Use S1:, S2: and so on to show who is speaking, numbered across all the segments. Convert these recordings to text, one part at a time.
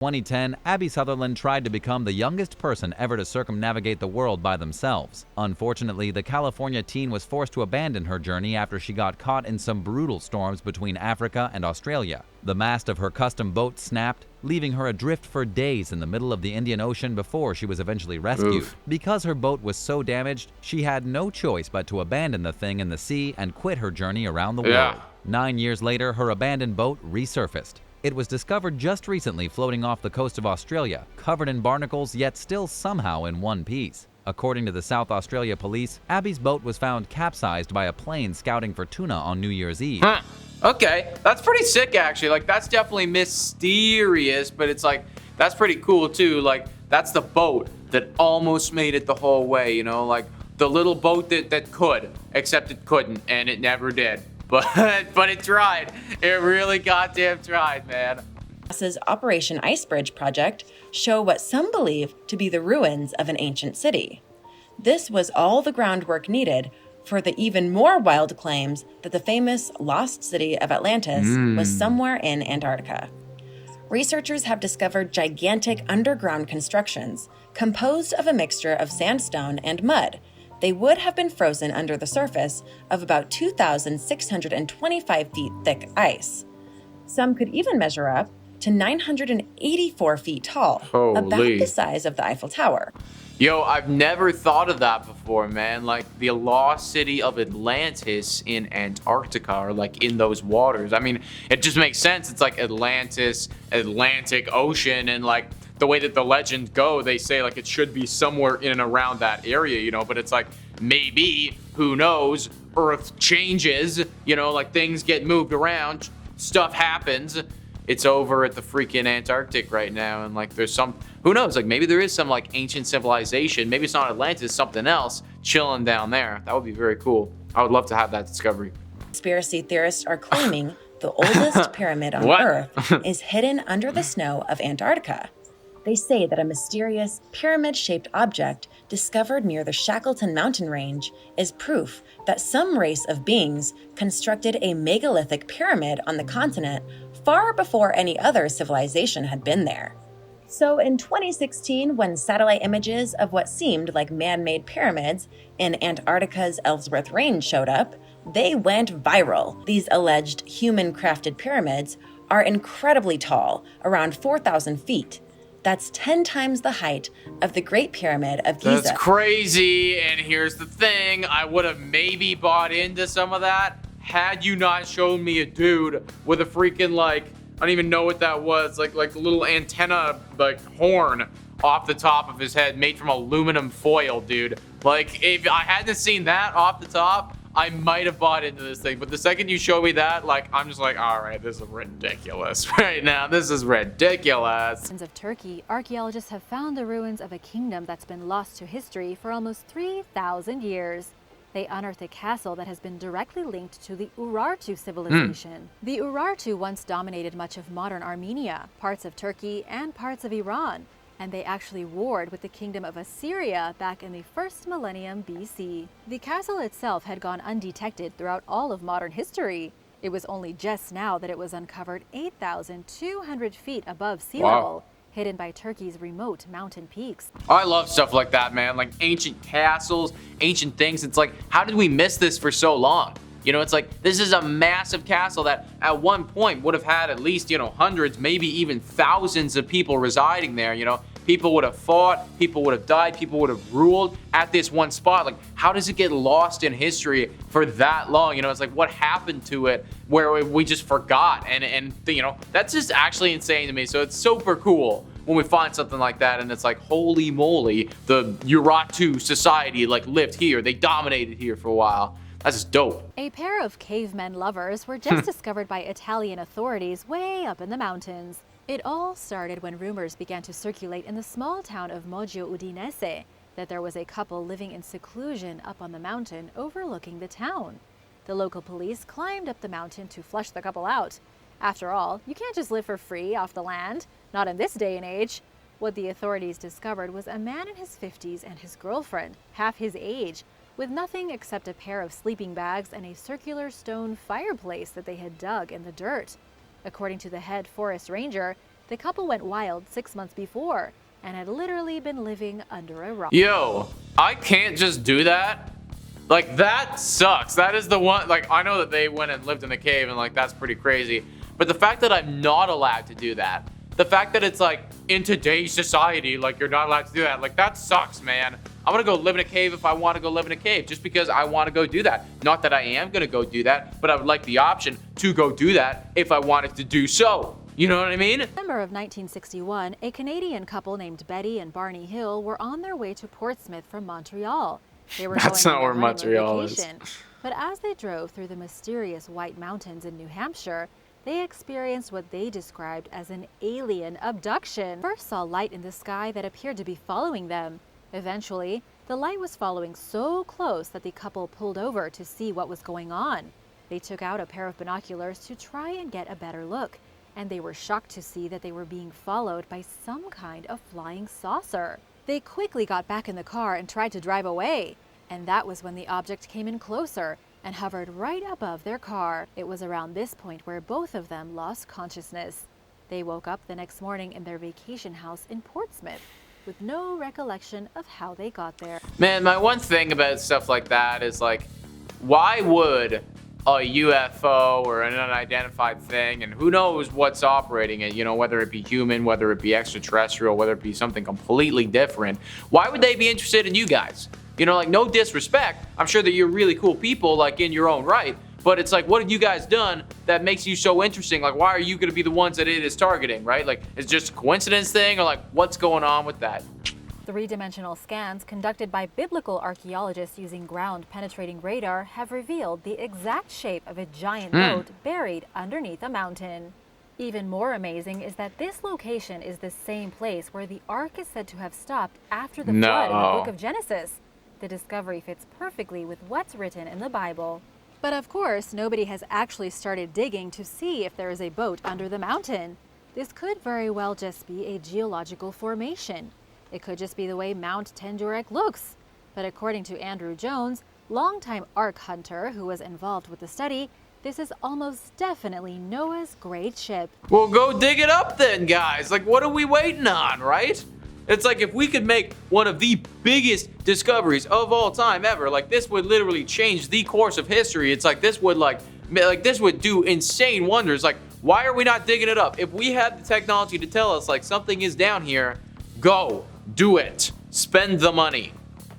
S1: 2010, Abby Sutherland tried to become the youngest person ever to circumnavigate the world by themselves. Unfortunately, the California teen was forced to abandon her journey after she got caught in some brutal storms between Africa and Australia. The mast of her custom boat snapped, leaving her adrift for days in the middle of the Indian Ocean before she was eventually rescued.
S2: Oof.
S1: Because her boat was so damaged, she had no choice but to abandon the thing in the sea and quit her journey around the world. 9 years later, her abandoned boat resurfaced. It was discovered just recently floating off the coast of Australia, covered in barnacles yet still somehow in one piece. According to the South Australia Police, Abby's boat was found capsized by a plane scouting for tuna on New Year's Eve.
S2: Huh. Okay, that's pretty sick actually. Like, that's definitely mysterious, but it's like, that's pretty cool too. Like, that's the boat that almost made it the whole way, you know? Like, the little boat that could, except it couldn't, and it never did. But it tried. It really goddamn tried, man.
S3: NASA's Operation Icebridge project show what some believe to be the ruins of an ancient city. This was all the groundwork needed for the even more wild claims that the famous lost city of Atlantis was somewhere in Antarctica. Researchers have discovered gigantic underground constructions composed of a mixture of sandstone and mud. They would have been frozen under the surface of about 2,625 feet thick ice. Some could even measure up to 984 feet tall, about the size of the Eiffel Tower.
S2: Yo, I've never thought of that before, man. Like, the lost city of Atlantis in Antarctica, or like in those waters. I mean, it just makes sense. It's like Atlantis, Atlantic Ocean, and like the way that the legends go, they say like it should be somewhere in and around that area, you know, but it's like, maybe, who knows, Earth changes, you know, like things get moved around, stuff happens. It's over at the freaking Antarctic right now, and like there's some, who knows, like maybe there is some like ancient civilization, maybe it's not Atlantis, something else chilling down there. That would be very cool. I would love to have that discovery.
S3: Conspiracy theorists are claiming the oldest pyramid on Earth is hidden under the snow of Antarctica. They say that a mysterious pyramid-shaped object discovered near the Shackleton mountain range is proof that some race of beings constructed a megalithic pyramid on the continent far before any other civilization had been there. So in 2016, when satellite images of what seemed like man-made pyramids in Antarctica's Ellsworth Range showed up, they went viral. These alleged human-crafted pyramids are incredibly tall, around 4,000 feet. That's 10 times the height of the Great Pyramid of Giza.
S2: That's crazy, and here's the thing, I would have maybe bought into some of that had you not shown me a dude with a freaking, like, I don't even know what that was, like a little antenna, like, horn off the top of his head made from aluminum foil, dude. Like, if I hadn't seen that off the top, I might have bought into this thing, but the second you show me that, like, I'm just like, all right, this is ridiculous right now. This is ridiculous.
S4: Of Turkey, archaeologists have found the ruins of a kingdom that's been lost to history for almost 3,000 years. They unearthed a castle that has been directly linked to the Urartu civilization. The Urartu once dominated much of modern Armenia, parts of Turkey, and parts of Iran. And they actually warred with the kingdom of Assyria back in the first millennium BC. The castle itself had gone undetected throughout all of modern history. It was only just now that it was uncovered 8,200 feet above sea level, hidden by Turkey's remote mountain peaks.
S2: I love stuff like that, man. Like ancient castles, ancient things. It's like, how did we miss this for so long? You know, it's like, this is a massive castle that at one point would have had at least, you know, hundreds, maybe even thousands of people residing there, you know. People would have fought, people would have died, people would have ruled at this one spot. Like, how does it get lost in history for that long? You know, it's like, what happened to it where we just forgot? And you know, that's just actually insane to me. So it's super cool when we find something like that and it's like, holy moly, the Urartu society like lived here. They dominated here for a while. That's just dope.
S4: A pair of cavemen lovers were just discovered by Italian authorities way up in the mountains. It all started when rumors began to circulate in the small town of Moggio Udinese that there was a couple living in seclusion up on the mountain overlooking the town. The local police climbed up the mountain to flush the couple out. After all, you can't just live for free off the land, not in this day and age. What the authorities discovered was a man in his 50s and his girlfriend, half his age, with nothing except a pair of sleeping bags and a circular stone fireplace that they had dug in the dirt. According to the head forest ranger, The couple went wild 6 months before and had literally been living under a rock.
S2: Yo, I can't just do that. Like, that sucks. That is the one, like, I know that they went and lived in the cave and like that's pretty crazy. But the fact that I'm not allowed to do that, the fact that it's like in today's society, like you're not allowed to do that, like that sucks, man. I'm gonna go live in a cave if I want to go live in a cave, just because I want to go do that. Not that I am gonna go do that, but I would like the option to go do that if I wanted to do so. You know what I mean?
S4: In December of 1961, a Canadian couple named Betty and Barney Hill were on their way to Portsmouth from Montreal. They were
S2: That's
S4: going
S2: not
S4: on a
S2: where Montreal is.
S4: vacation. But as they drove through the mysterious White Mountains in New Hampshire, they experienced what they described as an alien abduction. First saw light in the sky that appeared to be following them. Eventually, the light was following so close that the couple pulled over to see what was going on. They took out a pair of binoculars to try and get a better look, and they were shocked to see that they were being followed by some kind of flying saucer. They quickly got back in the car and tried to drive away, and that was when the object came in closer and hovered right above their car. It was around this point where both of them lost consciousness. They woke up the next morning in their vacation house in Portsmouth with no recollection of how they got there.
S2: Man, my one thing about stuff like that is like, why would a UFO or an unidentified thing, and who knows what's operating it, you know, whether it be human, whether it be extraterrestrial, whether it be something completely different, why would they be interested in you guys? You know, like, no disrespect, I'm sure that you're really cool people, like, in your own right, but it's like, what have you guys done that makes you so interesting? Like, why are you going to be the ones that it is targeting, right? Like, it's just a coincidence thing, or like, what's going on with that?
S4: Three-dimensional scans conducted by biblical archaeologists using ground-penetrating radar have revealed the exact shape of a giant boat buried underneath a mountain. Even more amazing is that this location is the same place where the ark is said to have stopped after the flood in the book of Genesis. The discovery fits perfectly with what's written in the Bible. But of course, nobody has actually started digging to see if there is a boat under the mountain. This could very well just be a geological formation. It could just be the way Mount Tendurek looks. But according to Andrew Jones, longtime Ark hunter who was involved with the study, this is almost definitely Noah's great ship.
S2: Well, go dig it up then, guys. Like, what are we waiting on, right? It's like, if we could make one of the biggest discoveries of all time ever, like, this would literally change the course of history. It's like, this would this would do insane wonders. Like, why are we not digging it up? If we had the technology to tell us, like, something is down here, go. Do it. Spend the money.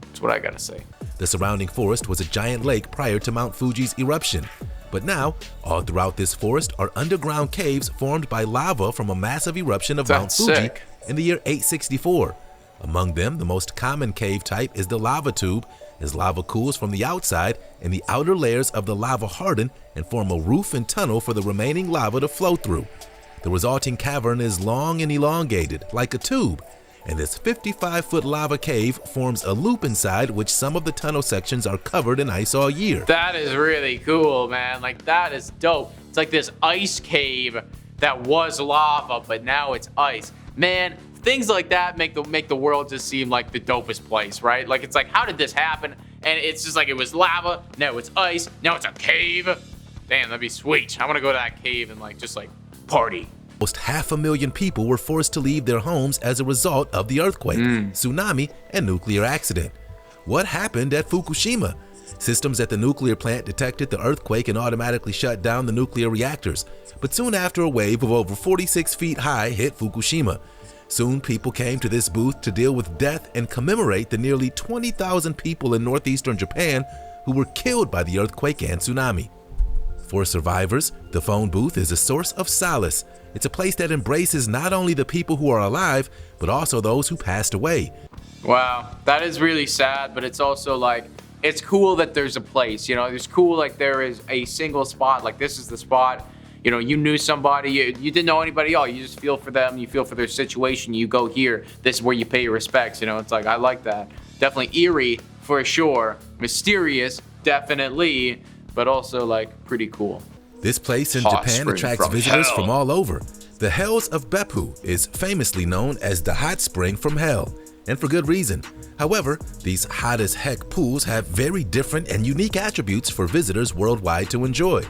S2: That's what I gotta say.
S5: The surrounding forest was a giant lake prior to Mount Fuji's eruption. But now, all throughout this forest are underground caves formed by lava from a massive eruption of Mount Fuji in the year 864. Among them, the most common cave type is the lava tube, as lava cools from the outside and the outer layers of the lava harden and form a roof and tunnel for the remaining lava to flow through. The resulting cavern is long and elongated, like a tube, and this 55-foot lava cave forms a loop inside which some of the tunnel sections are covered in ice all year.
S2: That is really cool, man. Like, that is dope. It's like this ice cave that was lava, but now it's ice. Man, things like that make the world just seem like the dopest place, right? Like, it's like, how did this happen? And it's just like, it was lava, now it's ice, now it's a cave. Damn, that'd be sweet. I want to go to that cave and like, just like, party.
S5: Almost 500,000 people were forced to leave their homes as a result of the earthquake, tsunami, and nuclear accident. What happened at Fukushima? Systems at the nuclear plant detected the earthquake and automatically shut down the nuclear reactors. But soon after, a wave of over 46 feet high hit Fukushima. Soon, people came to this booth to deal with death and commemorate the nearly 20,000 people in northeastern Japan who were killed by the earthquake and tsunami. For survivors, the phone booth is a source of solace. It's a place that embraces not only the people who are alive, but also those who passed away.
S2: Wow, that is really sad, but it's also like, it's cool that there's a place, you know, it's cool like there is a single spot, like this is the spot, you know, you knew somebody, you didn't know anybody else, you just feel for them, you feel for their situation, you go here, this is where you pay your respects, you know, it's like, I like that. Definitely eerie, for sure, mysterious, definitely, but also like pretty cool.
S5: This place in Japan attracts visitors from all over. The Hells of Beppu is famously known as the hot spring from hell, and for good reason. However, these hot as heck pools have very different and unique attributes for visitors worldwide to enjoy.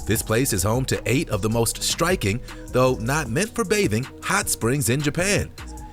S5: This place is home to 8 of the most striking, though not meant for bathing, hot springs in Japan.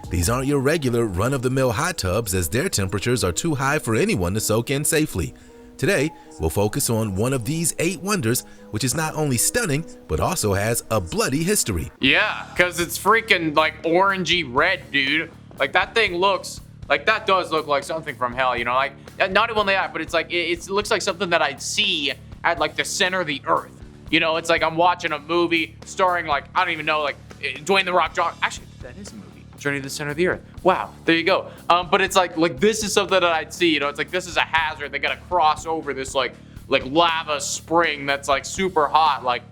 S5: These aren't your regular run-of-the-mill hot tubs, as their temperatures are too high for anyone to soak in safely. Today, we'll focus on one of these 8 wonders, which is not only stunning, but also has a bloody history.
S2: Yeah, because it's freaking like orangey red, dude. Like that thing looks, like that does look like something from hell, you know? Like, not even that, but it's like, it looks like something that I'd see at like the center of the earth. You know, it's like I'm watching a movie starring like, I don't even know, like Dwayne The Rock Johnson. Actually, that is a movie. Journey to the Center of the Earth. Wow, there you go. But it's like this is something that I'd see, you know, it's like this is a hazard. They gotta cross over this like lava spring that's like super hot. Like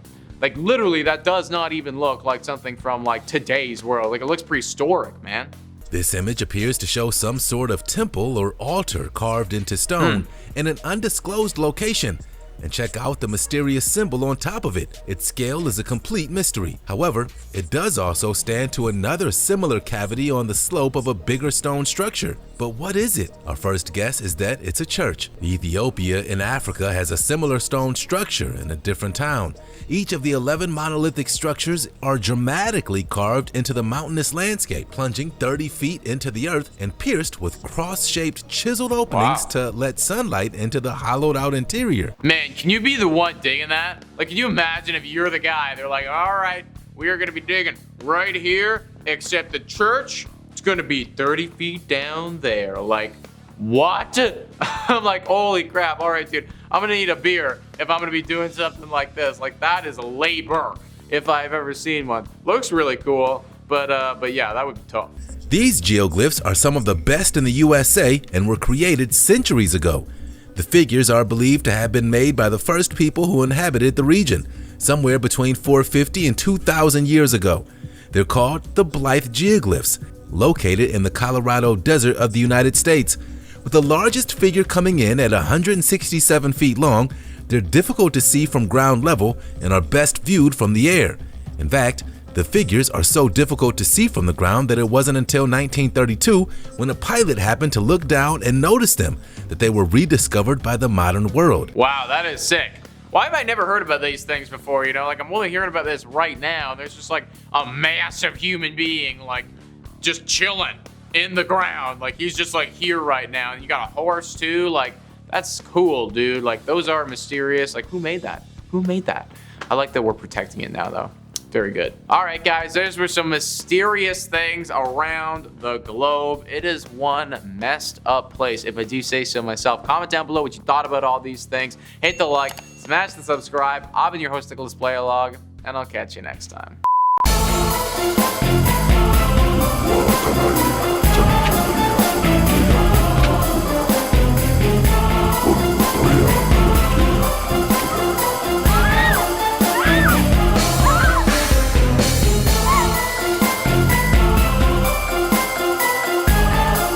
S2: literally that does not even look like something from like today's world. Like it looks prehistoric, man.
S5: This image appears to show some sort of temple or altar carved into stone in an undisclosed location. And check out the mysterious symbol on top of it. Its scale is a complete mystery. However, it does also stand to another similar cavity on the slope of a bigger stone structure. But what is it? Our first guess is that it's a church. Ethiopia in Africa has a similar stone structure in a different town. Each of the 11 monolithic structures are dramatically carved into the mountainous landscape, plunging 30 feet into the earth and pierced with cross-shaped chiseled openings to let sunlight into the hollowed-out interior.
S2: Man, can you be the one digging that? Like, can you imagine if you're the guy? They're like, all right, we are gonna be digging right here, except the church, it's gonna be 30 feet down there. Like, what? I'm like, holy crap, all right, dude, I'm gonna need a beer if I'm gonna be doing something like this. Like, that is labor if I've ever seen one. Looks really cool, but yeah, that would be tough.
S5: These geoglyphs are some of the best in the USA and were created centuries ago. The figures are believed to have been made by the first people who inhabited the region, somewhere between 450 and 2,000 years ago. They're called the Blythe geoglyphs, located in the Colorado Desert of the United States. With the largest figure coming in at 167 feet long, they're difficult to see from ground level and are best viewed from the air. In fact, the figures are so difficult to see from the ground that it wasn't until 1932 when a pilot happened to look down and notice them that they were rediscovered by the modern world.
S2: Wow, that is sick. Why have I never heard about these things before? You know, like I'm only hearing about this right now. There's just like a massive human being like just chilling in the ground. Like he's just like here right now. And you got a horse too. Like that's cool, dude. Like those are mysterious. Like who made that? Who made that? I like that we're protecting it now though. Very good. All right, guys, those were some mysterious things around the globe. It is one messed up place, if I do say so myself. Comment down below what you thought about all these things. Hit the like, smash the subscribe. I've been your host, Nicholas Playalog, and I'll catch you next time.